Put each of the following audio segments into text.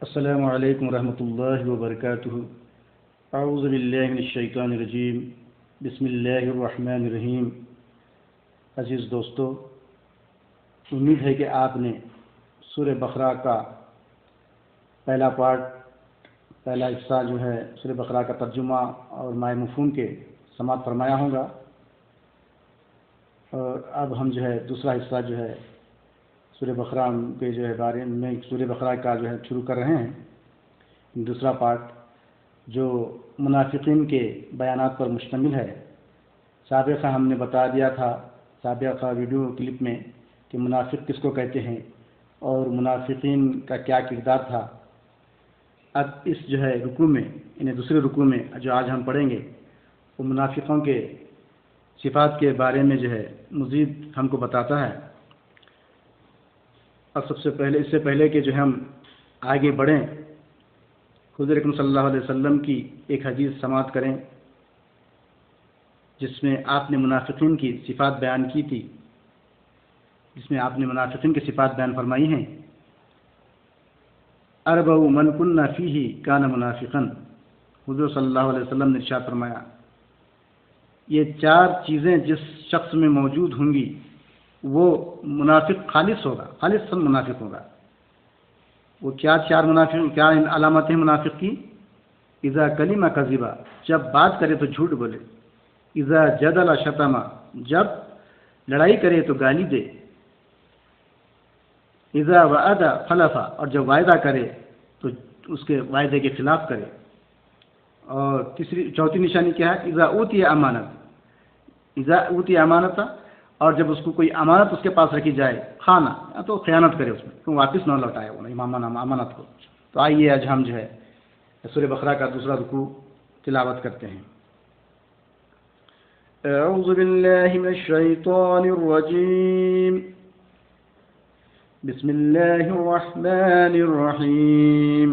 السلام علیکم ورحمۃ اللہ وبرکاتہ۔ اعوذ باللہ من الشیطان الرجیم، بسم اللہ الرحمن الرحیم۔ عزیز دوستو، امید ہے کہ آپ نے سورہ بقرہ کا پہلا حصہ جو ہے سورہ بقرہ کا ترجمہ اور معنی مفہوم کے سماعت فرمایا ہوگا، اور اب ہم جو ہے دوسرا حصہ جو ہے سورہ بقرہ کے جو ہے بارے میں سورہ بقرہ کا جو ہے شروع کر رہے ہیں۔ دوسرا پارٹ جو منافقین کے بیانات پر مشتمل ہے۔ سابقہ ہم نے بتا دیا تھا سابقہ ویڈیو کلپ میں کہ منافق کس کو کہتے ہیں اور منافقین کا کیا کردار تھا۔ اب اس جو ہے رکوع میں یعنی دوسرے رکوع میں جو آج ہم پڑھیں گے وہ منافقوں کے صفات کے بارے میں جو ہے مزید ہم کو بتاتا ہے۔ اور اس سے پہلے کہ جو ہم آگے بڑھیں، حضور اکرم صلی اللہ علیہ وسلم کی ایک حدیث سماعت کریں جس میں آپ نے منافقین کی صفات بیان کی تھی، جس میں آپ نے منافقین کی صفات بیان فرمائی ہیں۔ اربع من کن فیہ کان منافقا، حضور صلی اللہ علیہ وسلم نے ارشاد فرمایا یہ 4 چیزیں جس شخص میں موجود ہوں گی وہ منافق خالص منافق ہوگا۔ وہ کیا 4 منافق، کیا علامتیں منافق کی؟ اذا کلم کذبا، جب بات کرے تو جھوٹ بولے، اذا جدل شتم، جب لڑائی کرے تو گالی دے، اذا وعد خلف، اور جب وعدہ کرے تو اس کے وعدے کے خلاف کرے، اور چوتھی نشانی کیا ہے؟ اذا اوتی امانت، اور جب اس کو کوئی امانت اس کے پاس رکھی جائے خانہ تو خیانت کرے، اس میں تو واپس نہ لوٹائے وہ امانت کو۔ تو آئیے آج ہم جو ہے سورہ بقرہ کا دوسرا رکوع تلاوت کرتے ہیں۔ اعوذ باللہ من الشیطان الرجیم، بسم اللہ الرحمن الرحیم۔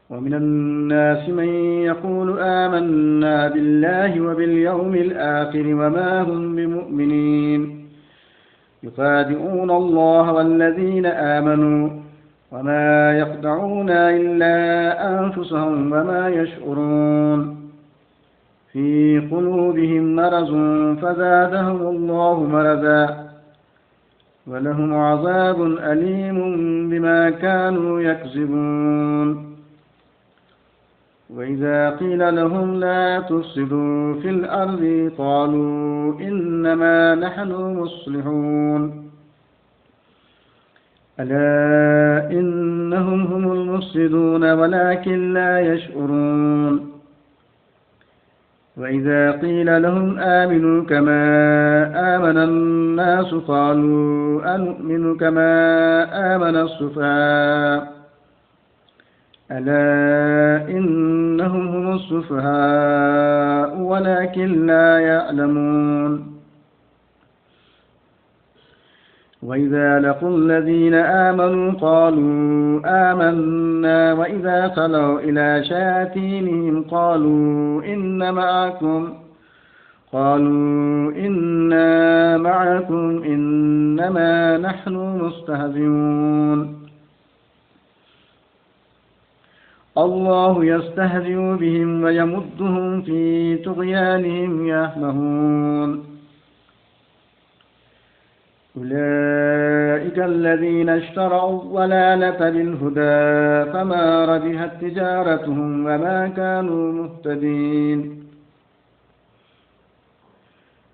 ومن الناس من يقول آمنا بالله وباليوم الآخر وما هم بمؤمنين يخادعون الله والذين آمنوا وما يخدعون إلا أنفسهم وما يشعرون في قلوبهم مرض فزادهم الله مرضا ولهم عذاب أليم بما كانوا يكذبون وإذا قيل لهم لا تفسدوا في الأرض قالوا إنما نحن مصلحون ألا إنهم هم المفسدون ولكن لا يشعرون وإذا قيل لهم آمنوا كما آمن الناس قالوا أنؤمن كما آمن السفهاء ألا إنهم هم السفهاء ولكن لا يعلمون وإذا لقوا الذين آمنوا قالوا آمنا وإذا خلوا إلى شياطينهم قالوا إنا معكم إنما نحن مستهزئون الله يستهزئ بهم ويمدهم في طغيانهم يعمهون أولئك الذين اشتروا الضلالة بالهدى فما ربحت تجارتهم وما كانوا مهتدين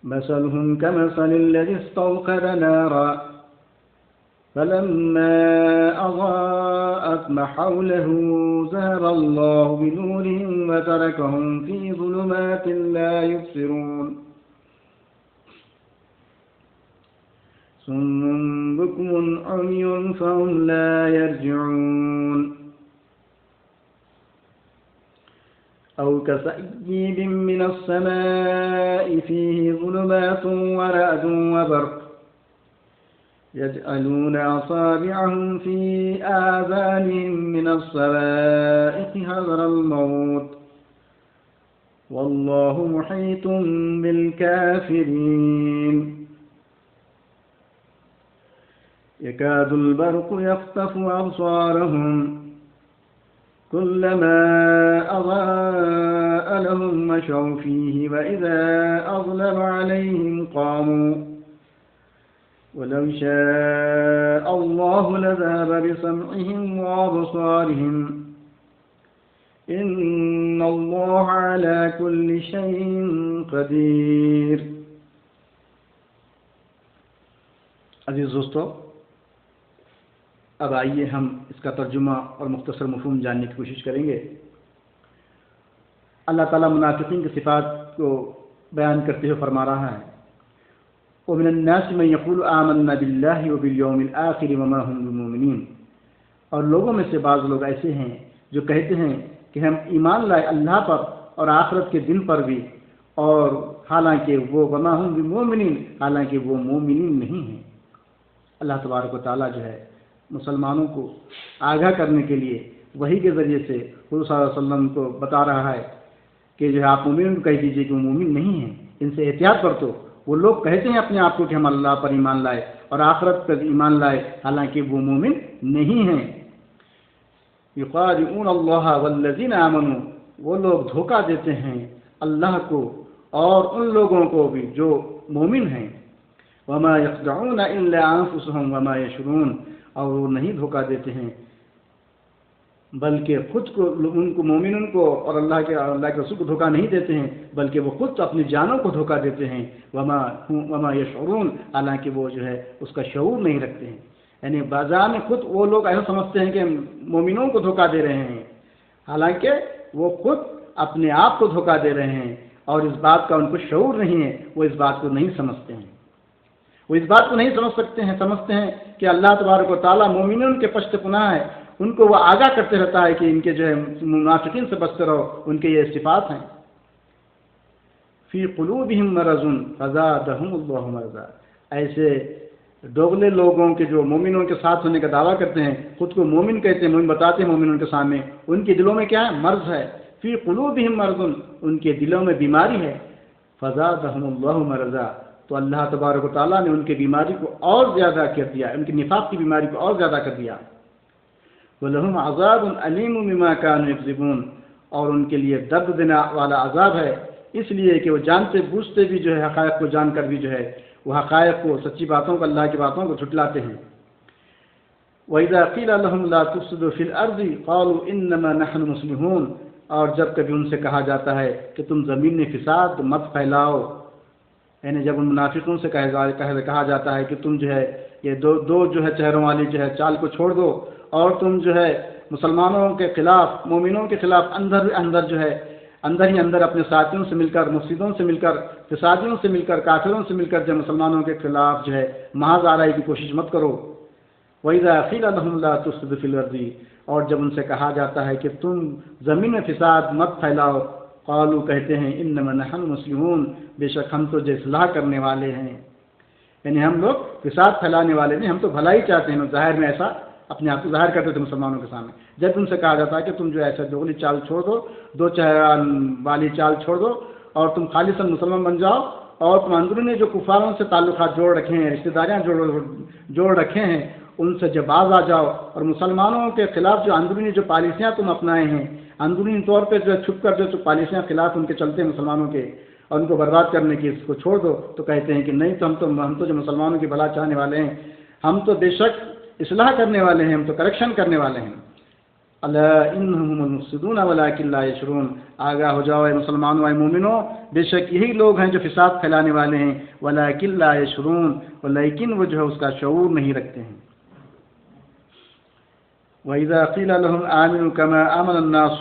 مثلهم كمثل الذي استوقد نارا فلما أضاءت ما حوله ذهب الله بنورهم وتركهم في ظلمات لا يبصرون صم بكم عمي فهم لا يرجعون أو كصيب من السماء فيه ظلمات ورعد وبرق يجعلون أصابعهم في آذانهم من الصواعق حذر الموت والله محيط بالكافرين يكاد البرق يخطف أبصارهم كلما أضاء لهم مشوا فيه وإذا أظلم عليهم قاموا ولو شاء الله لذهب بسمعهم وأبصارهم إن الله على كل شيء قدير۔ عزیز دوستو، اب آئیے ہم اس کا ترجمہ اور مختصر مفہوم جاننے کی کوشش کریں گے۔ اللہ تعالیٰ منافقین کی صفات کو بیان کرتے ہوئے فرما رہا ہے، وَمِنَ النَّاسِ مَن يَقُولُ آمَنَّا بِاللَّهِ وَبِالْيَوْمِ الْآخِرِ وَمَا هُم بِمُؤْمِنِينَ، اور لوگوں میں سے بعض لوگ ایسے ہیں جو کہتے ہیں کہ ہم ایمان لائے اللہ پر اور آخرت کے دن پر بھی، اور حالانکہ وہ وَمَا هُم بِمُؤْمِنِينَ، حالانکہ وہ مومنین نہیں ہیں۔ اللہ تبارک و تعالیٰ جو ہے مسلمانوں کو آگاہ کرنے کے لیے وحی کے ذریعے سے حضور صلی اللہ علیہ وسلم کو بتا رہا ہے کہ جو ہے آپ مومنوں کو کہہ دیجیے کہ وہ مومن نہیں ہیں، ان سے احتیاط برتو۔ وہ لوگ کہتے ہیں اپنے آپ کو کہ ہم اللہ پر ایمان لائے اور آخرت پر ایمان لائے، حالانکہ وہ مومن نہیں ہیں۔ یخادعون اللہ والذین آمنوا، وہ لوگ دھوکہ دیتے ہیں اللہ کو اور ان لوگوں کو بھی جو مومن ہیں۔ وما یخدعون الا انفسهم وما یشعرون، اور وہ نہیں دھوکہ دیتے ہیں بلکہ خود کو، ان کو مومنوں کو اور اللہ کے رسول کو دھوکہ نہیں دیتے ہیں بلکہ وہ خود اپنی جانوں کو دھوکہ دیتے ہیں۔ وما یشعرون، حالانکہ وہ جو ہے اس کا شعور نہیں رکھتے ہیں۔ یعنی بازار میں خود وہ لوگ ایسا سمجھتے ہیں کہ مومنوں کو دھوکہ دے رہے ہیں، حالانکہ وہ خود اپنے آپ کو دھوکہ دے رہے ہیں، اور اس بات کا ان کو شعور نہیں ہے، وہ اس بات کو نہیں سمجھتے ہیں۔ وہ اس بات کو نہیں سمجھتے ہیں کہ اللہ تبارک و تعالیٰ مومنوں کے پشت پناہ ہے، ان کو وہ آگاہ کرتے رہتا ہے کہ ان کے جو ہے منافقین سے بچتے رہو، ان کے یہ صفات ہیں۔ فی قلوبہم مرض فزادہم اللہ مرضا، ایسے دوغلے لوگوں کے جو مومنوں کے ساتھ ہونے کا دعویٰ کرتے ہیں، خود کو مومن کہتے ہیں، مومن بتاتے ہیں مومنوں کے سامنے، ان کے دلوں میں کیا ہے؟ مرض ہے۔ فی قلوبہم مرض، ان کے دلوں میں بیماری ہے۔ فزادہم اللہ مرضا، تو اللہ تبارک و تعالیٰ نے ان کی بیماری کو اور زیادہ کر دیا، ان کی نفاق کی بیماری کو اور زیادہ کر دیا۔ وَلَهُمْ عَذَابٌ أَلِيمٌ بِمَا كَانُوا يَكْذِبُونَ، اور ان کے لیے درد دینے والا عذاب ہے، اس لیے کہ وہ جانتے بوجھتے بھی جو ہے حقائق کو جان کر بھی جو ہے وہ حقائق کو، سچی باتوں کو، اللہ کی باتوں کو جھٹلاتے ہیں۔ وَإِذَا قِيلَ لَهُمْ لَا تُفْسِدُوا فِي الْأَرْضِ قَالُوا إِنَّمَا نَحْنُ مُصْلِحُونَ، اور جب کبھی ان سے کہا جاتا ہے کہ تم زمین میں فساد مت پھیلاؤ، یعنی جب ان منافقوں سے کہا جاتا ہے کہ تم جو ہے یہ دو جو ہے چہروں والی جو ہے چال کو چھوڑ دو، اور تم جو ہے مسلمانوں کے خلاف، مومنوں کے خلاف اندر جو ہے اندر ہی اندر اپنے ساتھیوں سے مل کر، مفسدوں سے مل کر، فسادیوں سے مل کر، کافروں سے مل کر جو مسلمانوں کے خلاف جو ہے محاذ آرائی کی کوشش مت کرو۔ وَإِذَا قِيلَ لَهُمْ لَا تُفْسِدُوا فِي الْأَرْضِ، اور جب ان سے کہا جاتا ہے کہ تم زمین میں فساد مت پھیلاؤ، قالوا کہتے ہیں انما نحن مصلحون، بے شک ہم تو جو اصلاح کرنے والے ہیں، یعنی ہم لوگ فساد پھیلانے والے نہیں، ہم تو بھلائی چاہتے ہیں۔ ظاہر میں ایسا اپنے آپ کو ظاہر کرتے تھے مسلمانوں کے سامنے۔ جب ان سے کہا جاتا ہے کہ تم جو ایسا دوغلی چال چھوڑ دو، دو چہرہ والی چال چھوڑ دو، اور تم خالصاً مسلمان بن جاؤ، اور تم اندرونی جو کفاروں سے تعلقات جوڑ رکھے ہیں، رشتہ داریاں جوڑ رکھے ہیں، ان سے جب باز آ جاؤ، اور مسلمانوں کے خلاف جو اندرونی جو پالیسیاں تم اپنائے ہیں، اندرونی طور پہ جو چھپ کر جو پالیسیاں خلاف ان کے چلتے ہیں مسلمانوں کے، اور ان کو برباد کرنے کی، اس کو چھوڑ دو، تو کہتے ہیں کہ نہیں، تو ہم تو جو مسلمانوں کی بھلا چاہنے والے ہیں، ہم تو بے شک اصلاح کرنے والے ہیں، ہم تو کریکشن کرنے والے ہیں۔ الا انہم هم المفسدون ولکن لا یشعرون، آگاہ ہو جاؤ اے مسلمانوں، اے مومنوں، بے شک یہی لوگ ہیں جو فساد پھیلانے والے ہیں، ولکن لا یشعرون، لیکن وہ جو ہے اس کا شعور نہیں رکھتے ہیں۔ وَإِذَا قِيلَ لَهُمْ آمِنُوا كَمَا آمَنَ النَّاسُ،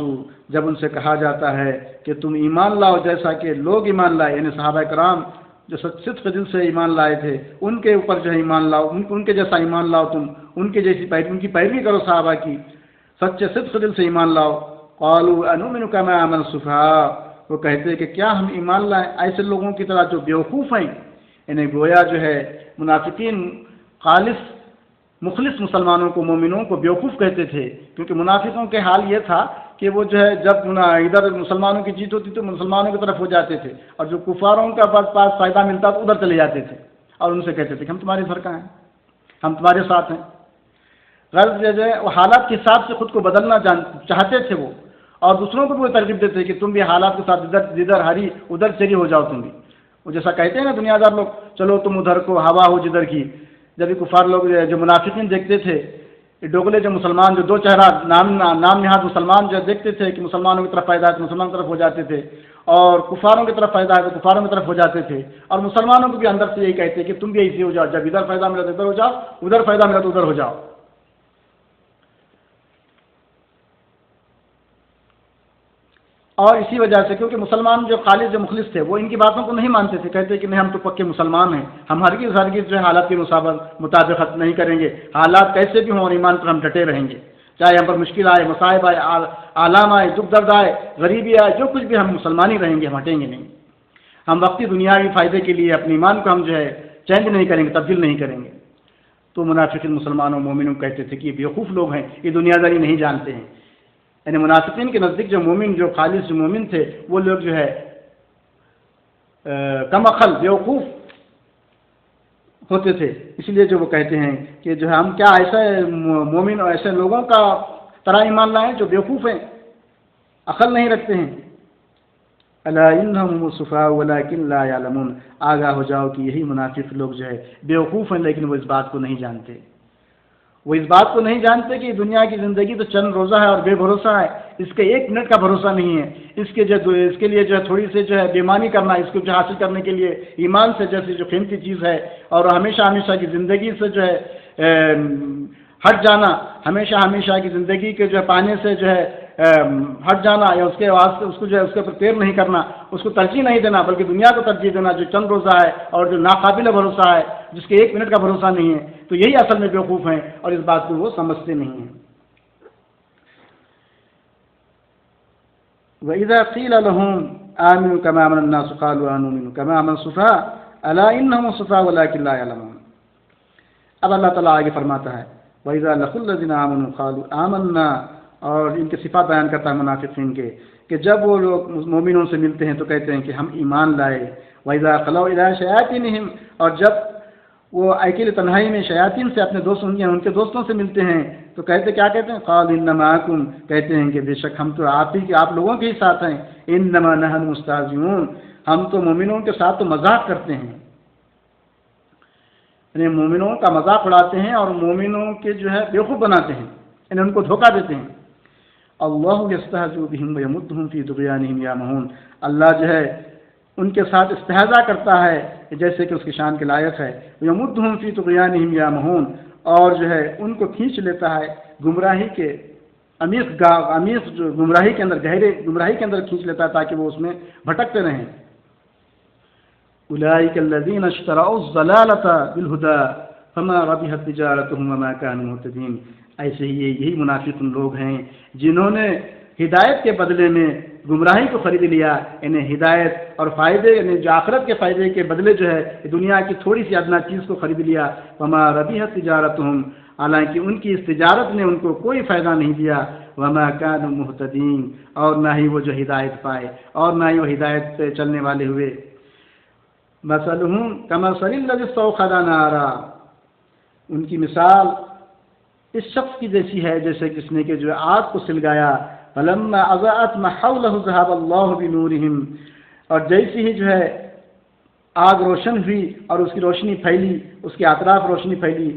جب ان سے کہا جاتا ہے کہ تم ایمان لاؤ جیسا کہ لوگ ایمان لائے، یعنی صحابہ کرام جو صدق دل سے ایمان لائے تھے، ان کے اوپر جو ہے ایمان لاؤ، ان کے جیسا ایمان لاؤ، تم ان کے جیسی ان کی پیروی کرو، صحابہ کی سچے صدق دل سے ایمان لاؤ۔ قالوا انؤمن كما آمن السفهاء، وہ کہتے ہیں کہ کیا ہم ایمان لائیں ایسے لوگوں کی طرح جو بیوقوف ہیں، یعنی گویا جو ہے منافقین خالص مخلص مسلمانوں کو، مومنوں کو بیوقوف کہتے تھے، کیونکہ منافقوں کے حال یہ تھا کہ وہ جو ہے جب ادھر مسلمانوں کی جیت ہوتی تو مسلمانوں کی طرف ہو جاتے تھے، اور جو کفاروں کا پاس فائدہ ملتا تو ادھر چلے جاتے تھے، اور ان سے کہتے تھے کہ ہم تمہاری سرکار ہیں۔ ہم تمہارے ساتھ ہیں. غرض جو ہے وہ حالات کے حساب سے خود کو بدلنا چاہتے تھے وہ، اور دوسروں کو بھی وہ ترغیب دیتے کہ تم بھی حالات کے ساتھ جدھر ہری ادھر چری ہو جاؤ تم بھی. وہ جیسا کہتے ہیں نا دنیا دار لوگ، چلو تم ادھر کو ہوا ہو جدھر کی. جب کفار لوگ جو منافقین دیکھتے تھے، ڈوگلے جو مسلمان جو دو چہرہ نام نہاد مسلمان جو دیکھتے تھے کہ مسلمانوں کی طرف فائدہ ہے تو مسلمانوں کی طرف ہو جاتے تھے، اور کفاروں کی طرف فائدہ ہے تو کفاروں کی طرف ہو جاتے تھے، اور مسلمانوں کو بھی اندر سے یہی کہتے کہ تم بھی ایسے ہو جاؤ، جب ادھر فائدہ ملا تو ادھر ہو جاؤ، ادھر فائدہ ملا تو ادھر ہو جاؤ. اور اسی وجہ سے کیونکہ مسلمان جو خالص جو مخلص تھے وہ ان کی باتوں کو نہیں مانتے تھے، کہتے کہ نہیں ہم تو پکے مسلمان ہیں، ہم ہرگز جو ہے حالات کے مطابقت نہیں کریں گے، حالات کیسے بھی ہوں اور ایمان پر ہم ڈٹے رہیں گے، چاہے ہم پر مشکل آئے، مصائب آئے، آلام آئے، دکھ درد آئے، غریبی آئے، جو کچھ بھی ہم مسلمان ہی رہیں گے، ہم ہٹیں گے نہیں. ہم وقتی دنیاوی فائدے کے لیے اپنے ایمان کو ہم جو ہے چینج نہیں کریں گے، تبدیل نہیں کریں گے. تو منافقین مسلمانوں مومنوں کہتے تھے کہ یہ بیوقوف لوگ ہیں، یہ دنیا داری نہیں جانتے ہیں. یعنی منافقین کے نزدیک جو مومن، جو خالص جو مومن تھے، وہ لوگ جو ہے کم عقل بیوقوف ہوتے تھے. اس لیے جو وہ کہتے ہیں کہ جو ہے ہم کیا ایسے مومن اور ایسے لوگوں کا طرح ایمان لائیں جو بیوقوف ہیں، عقل نہیں رکھتے ہیں. الا انہم الصفاء ولکن لا یعلمون، آگاہ ہو جاؤ کہ یہی منافق لوگ جو ہے بیوقوف ہیں، لیکن وہ اس بات کو نہیں جانتے. وہ اس بات کو نہیں جانتے کہ دنیا کی زندگی تو چند روزہ ہے اور بے بھروسہ ہے، اس کے ایک منٹ کا بھروسہ نہیں ہے. اس کے لیے جو ہے تھوڑی سی جو ہے بےمانی کرنا، اس کو جو حاصل کرنے کے لیے ایمان سے جیسی جو قیمتی چیز ہے، اور ہمیشہ کی زندگی سے جو ہے ہٹ جانا، ہمیشہ کی زندگی کے جو ہے پانے سے جو ہے ہٹ جانا، یا اس کے واسطے اس کو جو ہے اس کے اوپر پیر نہیں کرنا، اس کو ترجیح نہیں دینا، بلکہ دنیا کو ترجیح دینا جو چند روزہ ہے اور جو ناقابل بھروسہ ہے، جس کے ایک منٹ کا بھروسہ نہیں ہے. تو یہی اصل میں بیوقوف ہیں اور اس بات کو وہ سمجھتے نہیں ہیں. وَإِذَا قِيلَ لَهُمْ آمِنُوا كَمَا آمَنَ النَّاسُ قَالُوا آمَنُوا كَمَا آمَنَ السُّفَهَاءُ أَلَا إِنَّهُمُ الصُّفَهَاءُ وَلَكِنْ لَا يَعْلَمُونَ. اب اللہ تعالیٰ آگے فرماتا ہے وَإِذَا لَقُوا الَّذِينَ آمَنُوا قَالُوا آمَنَّا، اور ان کے صفات بیان کرتا ہے منافقین کے کہ جب وہ لوگ مومنوں سے ملتے ہیں تو کہتے ہیں کہ ہم ایمان لائے. وَإِذَا خَلَوْا إِلَىٰ شَيَاطِينِهِمْ، اور جب وہ اکیلے تنہائی میں شیاطین سے اپنے دوستوں ان کے دوستوں سے ملتے ہیں تو کیا کہتے ہیں؟ قَالُوا إِنَّا مَعَكُمْ، کہتے ہیں کہ بے شک ہم تو آپ لوگوں کے ہی ساتھ ہیں. إِنَّمَا نَحْنُ مُسْتَهْزِئُونَ، ہم تو مومنوں کے ساتھ تو مذاق کرتے ہیں، یعنی مومنوں کا مذاق اڑاتے ہیں اور مومنوں کے جو ہے بیوقوف بناتے ہیں، یعنی ان کو دھوکہ دیتے ہیں. اللہ یستہزئ بہم ویمدہم فی طغیانہم یعمہون، اللہ جو ہے ان کے ساتھ استہزاء کرتا ہے جیسے کہ اس کی شان کے لائق ہے. ویمدہم فی طغیانہم یعمہون، اور جو ہے ان کو کھینچ لیتا ہے گمراہی کے عمیق جو گمراہی کے اندر، گہرے گمراہی کے اندر کھینچ لیتا ہے تاکہ وہ اس میں بھٹکتے رہیں. اولئک الذین اشتروا الضلالۃ بالہدی فما ربحت تجارتہم وما کانوا مہتدین. ایسے ہی یہی منافق لوگ ہیں جنہوں نے ہدایت کے بدلے میں گمراہی کو خرید لیا، انہیں ہدایت اور فائدے، یعنی جو آخرت کے فائدے کے بدلے جو ہے دنیا کی تھوڑی سی ادنا چیز کو خرید لیا. وما ربحت تجارتہم، حالانکہ ان کی اس تجارت نے ان کو کوئی فائدہ نہیں دیا. وما کانوا مہتدین، اور نہ ہی وہ جو ہدایت پائے اور نہ ہی وہ ہدایت پہ چلنے والے ہوئے. مثلہم کمثل الذی استوقد نارا، ان کی مثال اس شخص کی جیسی ہے جیسے کس نے کہ جو آگ کو سلگایا. فلما اضاءت ما حوله ذهب الله بنورهم، اور جیسی ہی جو ہے آگ روشن ہوئی اور اس کی روشنی پھیلی، اس کے اطراف روشنی پھیلی،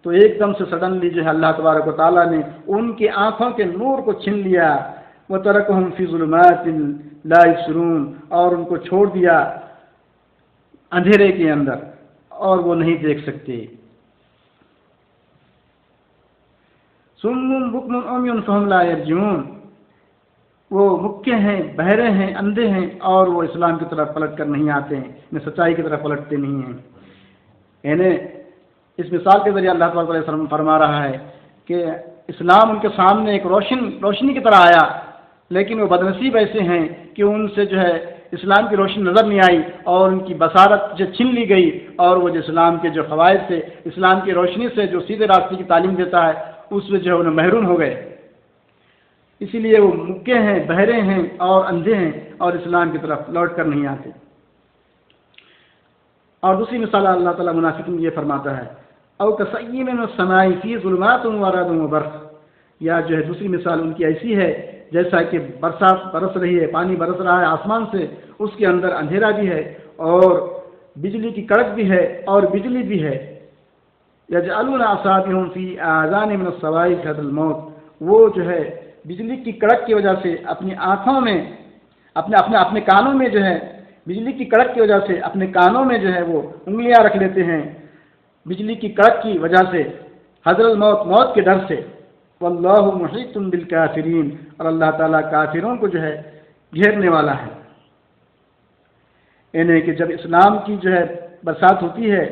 تو ایک دم سے سڈنلی جو ہے اللہ تبارک و تعالیٰ نے ان کی آنکھوں کے نور کو چھین لیا. وترکہم فی ظلمات لا یبصرون، اور ان کو چھوڑ دیا اندھیرے کے اندر اور وہ نہیں دیکھ سکتے. صم بکم عمی فہم لا یرجعون، وہ مکے ہیں، بہرے ہیں، اندھے ہیں، اور وہ اسلام کی طرف پلٹ کر نہیں آتے ہیں، سچائی کی طرف پلٹتے نہیں ہیں. یعنی اس مثال کے ذریعے اللہ تعالیٰ علیہ وسلم فرما رہا ہے کہ اسلام ان کے سامنے ایک روشنی کی طرح آیا، لیکن وہ بدنصیب ایسے ہیں کہ ان سے جو ہے اسلام کی روشنی نظر نہیں آئی اور ان کی بصارت جو چھین لی گئی، اور وہ جو اسلام کے جو فوائد سے، اسلام کی روشنی سے جو سیدھے راستے کی تعلیم دیتا ہے، اس میں جو ہے انہیں محروم ہو گئے. اسی لیے وہ مکے ہیں، بہرے ہیں اور اندھے ہیں اور اسلام کی طرف لوٹ کر نہیں آتے. اور دوسری مثال اللہ تعالیٰ منافقین یہ فرماتا ہے او کصیب من السماء فی ظلمات ورعد وبرق، یا جو ہے دوسری مثال ان کی ایسی ہے جیسا کہ برسات برس رہی ہے، پانی برس رہا ہے آسمان سے، اس کے اندر اندھیرا بھی ہے اور بجلی کی کڑک بھی ہے اور بجلی بھی ہے۔ یجعلون اصابعهم فی آذانهم من الصواعق حذر الموت، وہ جو ہے بجلی کی کڑک کی وجہ سے اپنی آنکھوں میں اپنے کانوں میں جو ہے بجلی کی کڑک کی وجہ سے اپنے کانوں میں جو ہے وہ انگلیاں رکھ لیتے ہیں بجلی کی کڑک کی وجہ سے، حذر الموت، موت کے ڈر سے۔ واللہ محیط بالکافرین، اور اللہ تعالیٰ کافروں کو جو ہے گھیرنے والا ہے۔ یعنی کہ جب اسلام کی جو ہے برسات ہوتی ہے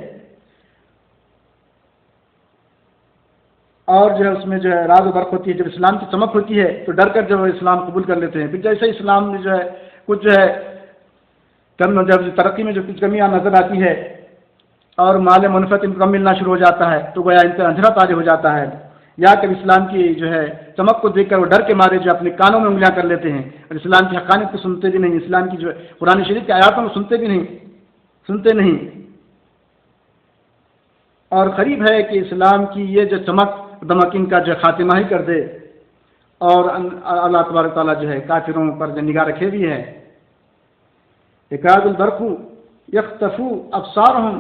اور جو ہے اس میں جو ہے رعد و برق ہوتی ہے، جب اسلام کی چمک ہوتی ہے تو ڈر کر جب وہ اسلام قبول کر لیتے ہیں۔ پھر جیسے اسلام میں جو ہے کچھ جو ہے جب ترقی میں جو کچھ کمیاں نظر آتی ہے اور مال منفعت ان کو کم ملنا شروع ہو جاتا ہے تو گویا ان کا اندھیرا طاری ہو جاتا ہے، یا کبھی اسلام کی جو ہے چمک کو دیکھ کر وہ ڈر کے مارے جو اپنے کانوں میں انگلیاں کر لیتے ہیں اور اسلام کی حقانیت کو سنتے بھی نہیں، اسلام کی جو ہے قرآن شریف کی آیاتوں کو سنتے نہیں۔ اور قریب ہے کہ اسلام کی یہ جو چمک دمک ان کا جو خاتمہ ہی کر دے، اور اللہ تبارک تعالیٰ جو ہے کافروں پر جو نگاہ رکھے بھی ہے۔ یکاد البرق یخطف ابصارهم،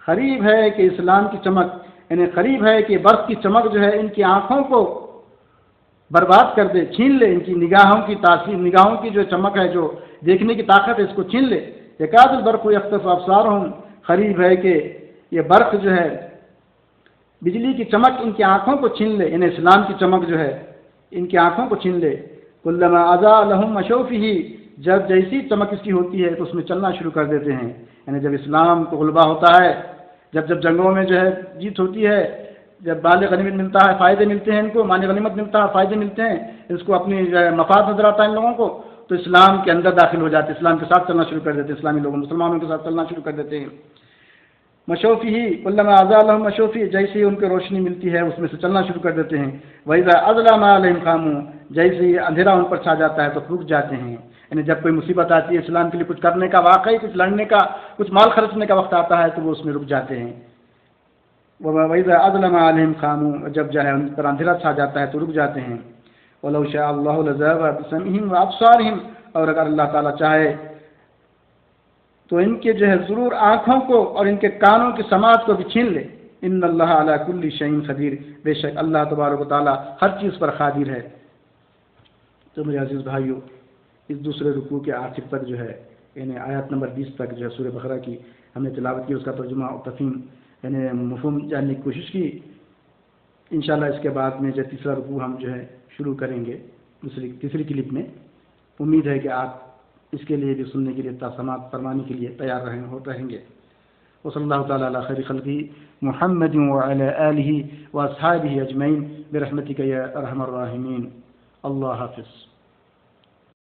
قریب ہے کہ اسلام کی چمک، یعنی قریب ہے کہ برق کی چمک جو ہے ان کی آنکھوں کو برباد کر دے، چھین لے، ان کی نگاہوں کی تاثیر، نگاہوں کی جو چمک ہے، جو دیکھنے کی طاقت ہے، اس کو چھین لے۔ یکاد البرق یخطف ابصارهم، قریب ہے کہ یہ برق جو ہے بجلی کی چمک ان کی آنکھوں کو چھین لے، یعنی اسلام کی چمک جو ہے ان کی آنکھوں کو چھین لے۔ کلما اضاء لهم مشوا فیہ، جب جیسی چمک اس کی ہوتی ہے تو اس میں چلنا شروع کر دیتے ہیں۔ یعنی جب اسلام کو غلبہ ہوتا ہے، جب جنگوں میں جو ہے جیت ہوتی ہے، جب مال غنیمت ملتا ہے، فائدے ملتے ہیں، ان کو مال غنیمت ملتا ہے، فائدے ملتے ہیں، اس کو اپنی جو ہے مفاد نظر آتا ہے ان لوگوں کو، تو اسلام کے اندر داخل ہو جاتے، اسلام کے ساتھ چلنا شروع کر دیتے، اسلامی لوگوں مسلمانوں کے ساتھ چلنا شروع کر دیتے ہیں۔ مشوفی ہی علامہ اعظم مشوفی، جیسے ہی ان کو روشنی ملتی ہے اس میں سے چلنا شروع کر دیتے ہیں۔ وَإِذَا أَظْلَمَ عَلَيْهِمْ قَامُوا، جیسے ہی اندھیرا ان پر چھا جاتا ہے تو رک جاتے ہیں۔ یعنی جب کوئی مصیبت آتی ہے، اسلام کے لیے کچھ کرنے کا، واقعی کچھ لڑنے کا، کچھ مال خرچنے کا وقت آتا ہے تو وہ اس میں رک جاتے ہیں۔ وَإِذَا أَظْلَمَ عَلَيْهِمْ قَامُوا، جب جو ہے ان پر اندھیرا چھا جاتا ہے تو رک جاتے ہیں۔ وَلَوْ شَاءَ اللَّهُ لَذَهَبَ بِسَمْعِهِمْ وَأَبْصَارِهِمْ، اور اگر اللہ تعالیٰ چاہے تو ان کے جو ہے ضرور آنکھوں کو اور ان کے کانوں کی سماعت کو بھی چھین لے۔ ان اللہ علی کل شیء قدیر، بے شک اللہ تبارک و تعالیٰ ہر چیز پر قادر ہے۔ تو میرے عزیز بھائیو، اس دوسرے رکوع کے آخر تک جو ہے یعنی آیت نمبر 20 تک جو ہے سورہ بقرہ کی ہم نے تلاوت کی، اس کا ترجمہ اور تفہیم یعنی مفہوم جاننے کی کوشش کی۔ انشاءاللہ اس کے بعد میں جو تیسرا رکوع ہم جو ہے شروع کریں گے تیسری کلپ میں۔ امید ہے کہ آپ اس کے لیے بھی سننے کے لیے سماعت فرمانے کے لیے تیار رہیں گے۔ وصلی اللہ تعالی علی خیر خلقہ محمد وعلی آلہ واصحابہ اجمعین برحمتک یا ارحم الراحمین۔ اللہ حافظ۔